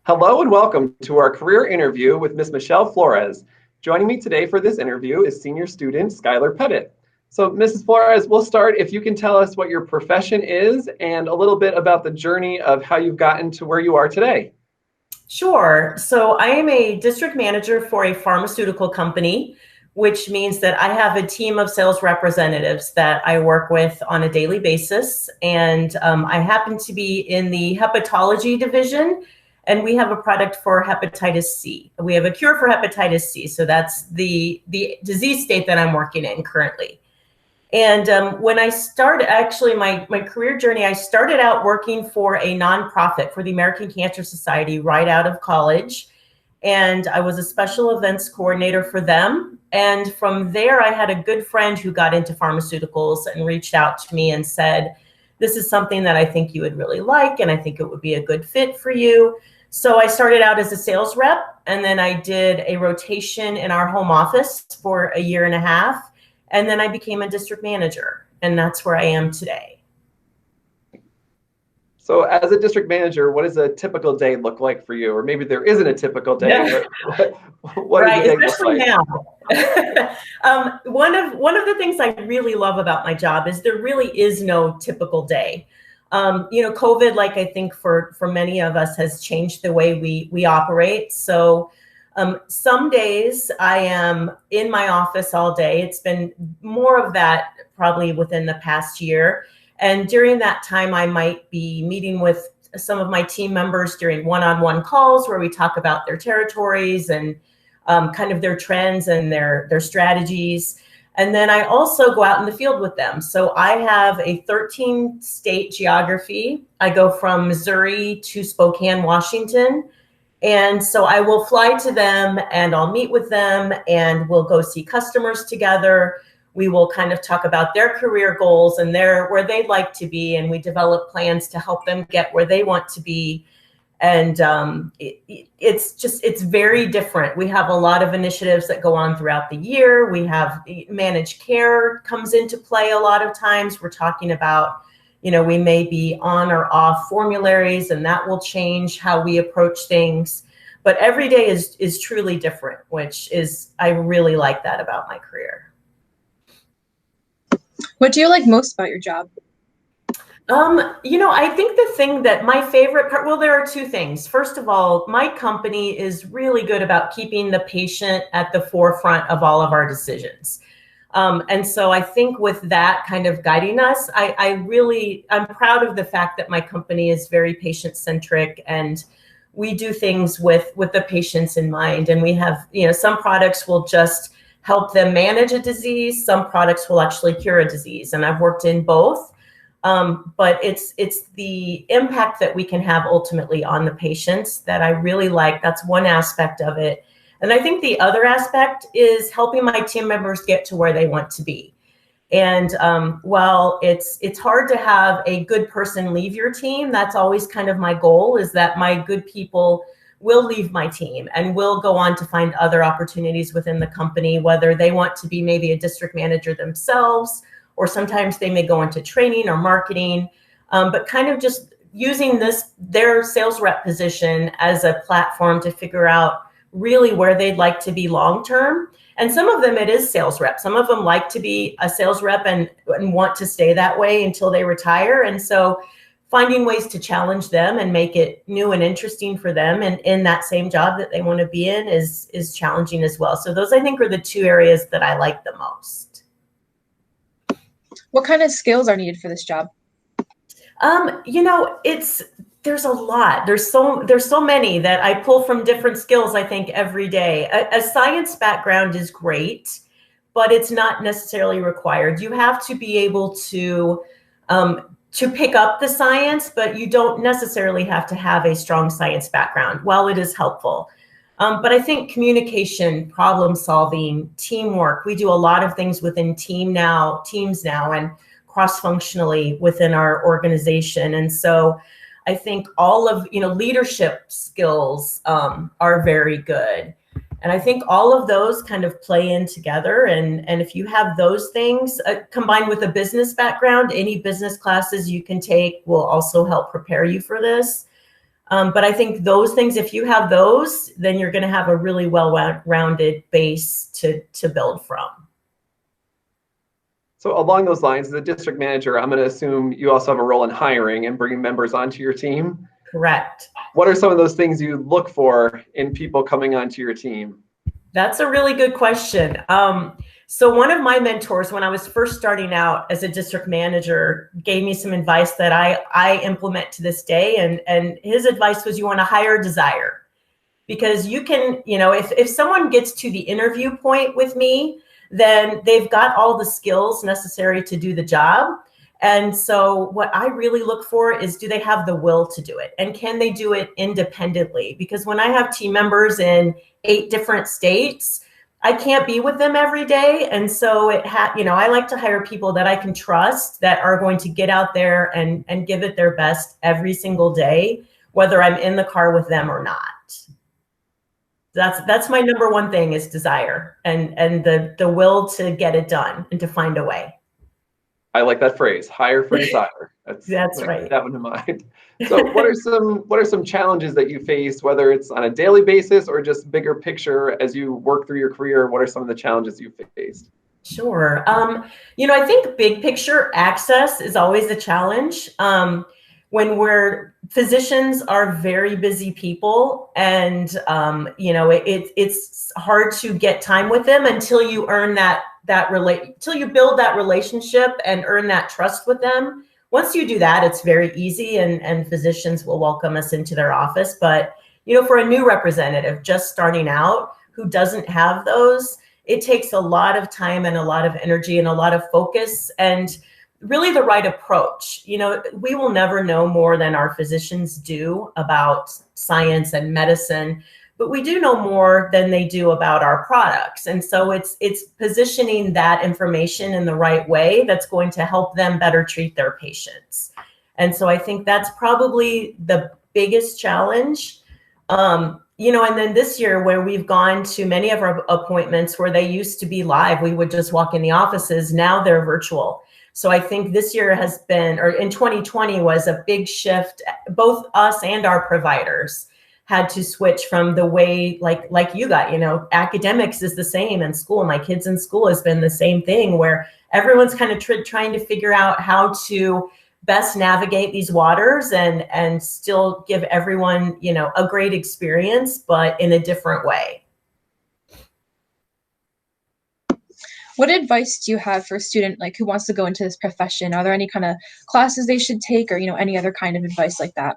Hello and welcome to our career interview with Ms. Michelle Flores. Joining me today for this interview is senior student Skylar Pettit. So Mrs. Flores, we'll start if you can tell us what your profession is and a little bit about the journey of how you've gotten to where you are today. Sure. So I am a district manager for a pharmaceutical company, which means that I have a team of sales representatives that I work with on a daily basis. And I happen to be in the hepatology division, and we have a product for hepatitis C. We have a cure for hepatitis C. So that's the disease state that I'm working in currently. And when I started, actually, my career journey, I started out working for a nonprofit for the American Cancer Society right out of college. And I was a special events coordinator for them. And from there, I had a good friend who got into pharmaceuticals and reached out to me and said, this is something that I think you would really like, and I think it would be a good fit for you. So I started out as a sales rep, and then I did a rotation in our home office for a year and a half. And then I became a district manager, and that's where I am today. So as a district manager, what does a typical day look like for you? Or maybe there isn't a typical day, but what right, does the day especially look like? now. One of the things I really love about my job is there really is no typical day. COVID, like I think for many of us, has changed the way we operate. So some days I am in my office all day. It's been more of that probably within the past year. And during that time, I might be meeting with some of my team members during one-on-one calls where we talk about their territories and kind of their trends and their strategies. And then I also go out in the field with them. So I have a 13-state geography. I go from Missouri to Spokane, Washington. And so I will fly to them and I'll meet with them and we'll go see customers together. We will kind of talk about their career goals and where they'd like to be. And we develop plans to help them get where they want to be. And it's very different. We have a lot of initiatives that go on throughout the year. We have managed care comes into play a lot of times. We're talking about, we may be on or off formularies, and that will change how we approach things. But every day is truly different, I really like that about my career. What do you like most about your job? I think the thing that my favorite part, well, there are two things. First of all, my company is really good about keeping the patient at the forefront of all of our decisions. And so I think with that kind of guiding us, I'm proud of the fact that my company is very patient-centric, and we do things with the patients in mind. And we have, some products will just help them manage a disease. Some products will actually cure a disease. And I've worked in both. But it's the impact that we can have ultimately on the patients that I really like. That's one aspect of it. And I think the other aspect is helping my team members get to where they want to be. And while it's hard to have a good person leave your team, that's always kind of my goal, is that my good people will leave my team and will go on to find other opportunities within the company, whether they want to be maybe a district manager themselves, or sometimes they may go into training or marketing, but kind of just using their sales rep position as a platform to figure out really where they'd like to be long-term. And some of them, it is sales rep. Some of them like to be a sales rep and want to stay that way until they retire. And so finding ways to challenge them and make it new and interesting for them and in that same job that they want to be in is challenging as well. So those, I think, are the two areas that I like the most. What kind of skills are needed for this job? There's a lot. There's so many that I pull from different skills, I think, every day. A science background is great, but it's not necessarily required. You have to be able to pick up the science, but you don't necessarily have to have a strong science background, while it is helpful. But I think communication, problem solving, teamwork, we do a lot of things within teams now, and cross-functionally within our organization. And so I think all of, leadership skills are very good. And I think all of those kind of play in together. And if you have those things combined with a business background, any business classes you can take will also help prepare you for this. But I think those things, if you have those, then you're going to have a really well-rounded base to build from. So along those lines, as a district manager, I'm going to assume you also have a role in hiring and bringing members onto your team. Correct. What are some of those things you look for in people coming onto your team? That's a really good question. So one of my mentors, when I was first starting out as a district manager, gave me some advice that I implement to this day. And his advice was, you want to hire desire. Because you can, if someone gets to the interview point with me, then they've got all the skills necessary to do the job. And so what I really look for is, do they have the will to do it? And can they do it independently? Because when I have team members in 8 different states, I can't be with them every day. And so I like to hire people that I can trust, that are going to get out there and give it their best every single day, whether I'm in the car with them or not. That's my number one thing, is desire and the will to get it done and to find a way. I like that phrase, hire for desire. That's right. Keep that one in mind. So what are some challenges that you face, whether it's on a daily basis or just bigger picture as you work through your career? What are some of the challenges you faced? Sure. I think big picture access is always a challenge. When physicians are very busy people, and it's hard to get time with them until you earn till you build that relationship and earn that trust with them. Once you do that, it's very easy, and physicians will welcome us into their office. But for a new representative just starting out who doesn't have those, it takes a lot of time and a lot of energy and a lot of focus, and really the right approach. We will never know more than our physicians do about science and medicine, but we do know more than they do about our products. And so it's positioning that information in the right way that's going to help them better treat their patients. And so I think that's probably the biggest challenge. And then this year, where we've gone to many of our appointments where they used to be live, we would just walk in the offices, now they're virtual. So I think this year in 2020 was a big shift. Both us and our providers had to switch from the way, like you got, academics is the same in school. My kids in school has been the same thing, where everyone's kind of trying to figure out how to best navigate these waters and still give everyone, a great experience, but in a different way. What advice do you have for a student who wants to go into this profession? Are there any kind of classes they should take, or any other kind of advice like that?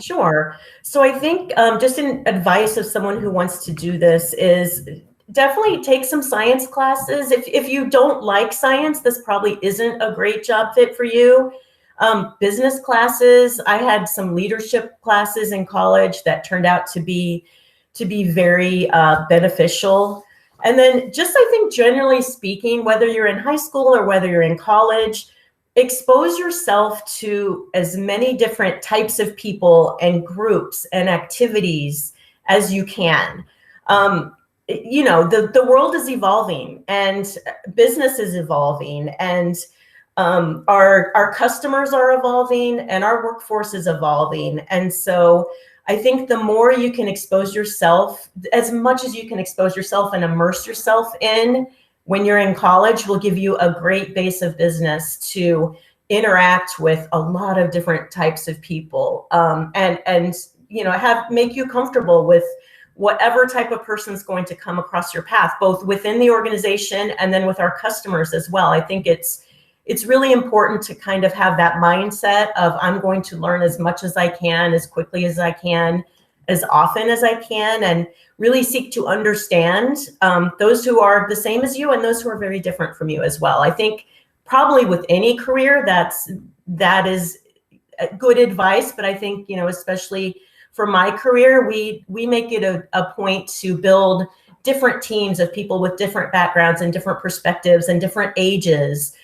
Sure. So I think just an advice of someone who wants to do this is definitely take some science classes. If you don't like science, this probably isn't a great job fit for you. Business classes. I had some leadership classes in college that turned out to be very beneficial. And then just, I think, generally speaking, whether you're in high school or whether you're in college, expose yourself to as many different types of people and groups and activities as you can. The world is evolving, and business is evolving, and our customers are evolving, and our workforce is evolving. And so I think the more you can expose yourself, as much as you can expose yourself and immerse yourself in when you're in college, will give you a great base of business to interact with a lot of different types of people, and make you comfortable with whatever type of person is going to come across your path, both within the organization and then with our customers as well. I think it's really important to kind of have that mindset of, I'm going to learn as much as I can, as quickly as I can, as often as I can, and really seek to understand those who are the same as you and those who are very different from you as well. I think probably with any career, that is good advice, but I think, especially for my career, we make it a point to build different teams of people with different backgrounds and different perspectives and different ages.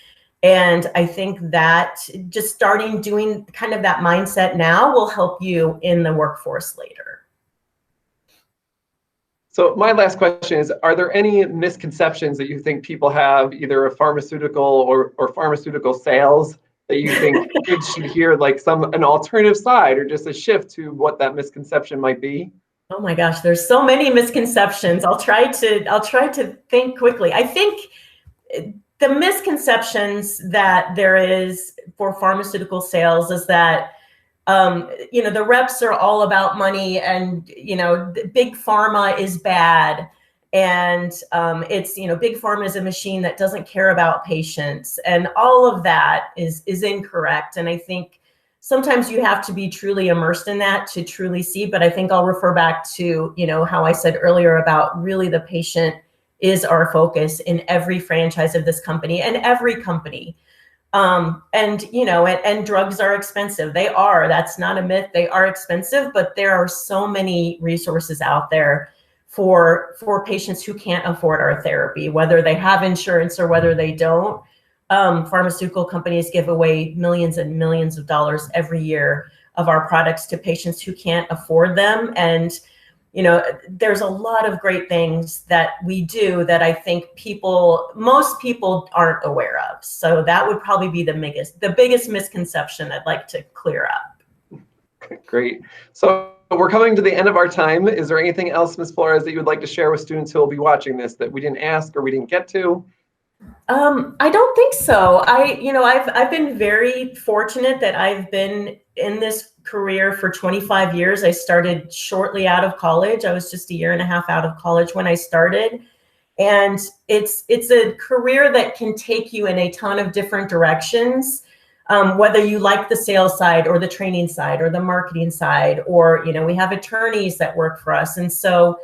And I think that just starting doing kind of that mindset now will help you in the workforce later. So my last question is, are there any misconceptions that you think people have, either of pharmaceutical or pharmaceutical sales, that you think kids should hear, like an alternative side or just a shift to what that misconception might be? Oh my gosh, there's so many misconceptions. I'll try to think quickly. I think the misconceptions that there is for pharmaceutical sales is that the reps are all about money, and big pharma is bad, and it's big pharma is a machine that doesn't care about patients, and all of that is incorrect. And I think sometimes you have to be truly immersed in that to truly see. But I think I'll refer back to how I said earlier about really the patient is our focus in every franchise of this company and every company. And drugs are expensive. They are. That's not a myth. They are expensive, but there are so many resources out there for patients who can't afford our therapy, whether they have insurance or whether they don't. Pharmaceutical companies give away millions and millions of dollars every year of our products to patients who can't afford them. And there's a lot of great things that we do that I think most people aren't aware of. So that would probably be the biggest misconception I'd like to clear up. Great. So we're coming to the end of our time. Is there anything else, Ms. Flores, that you would like to share with students who will be watching this that we didn't ask or we didn't get to? I don't think so. I've been very fortunate that I've been in this career for 25 years. I started shortly out of college. I was just a year and a half out of college when I started. And it's a career that can take you in a ton of different directions, whether you like the sales side or the training side or the marketing side, or, we have attorneys that work for us. And so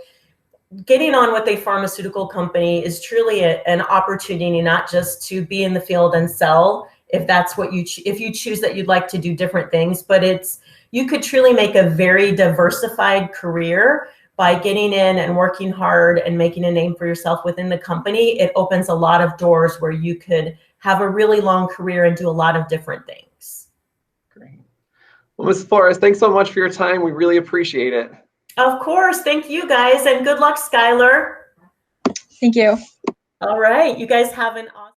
getting on with a pharmaceutical company is truly an opportunity, not just to be in the field and sell, if that's what if you choose that you'd like to do different things, but you could truly make a very diversified career by getting in and working hard and making a name for yourself within the company. It opens a lot of doors where you could have a really long career and do a lot of different things. Great. Well, Ms. Flores, thanks so much for your time. We really appreciate it. Of course. Thank you, guys. And good luck, Skylar. Thank you. All right. You guys have an awesome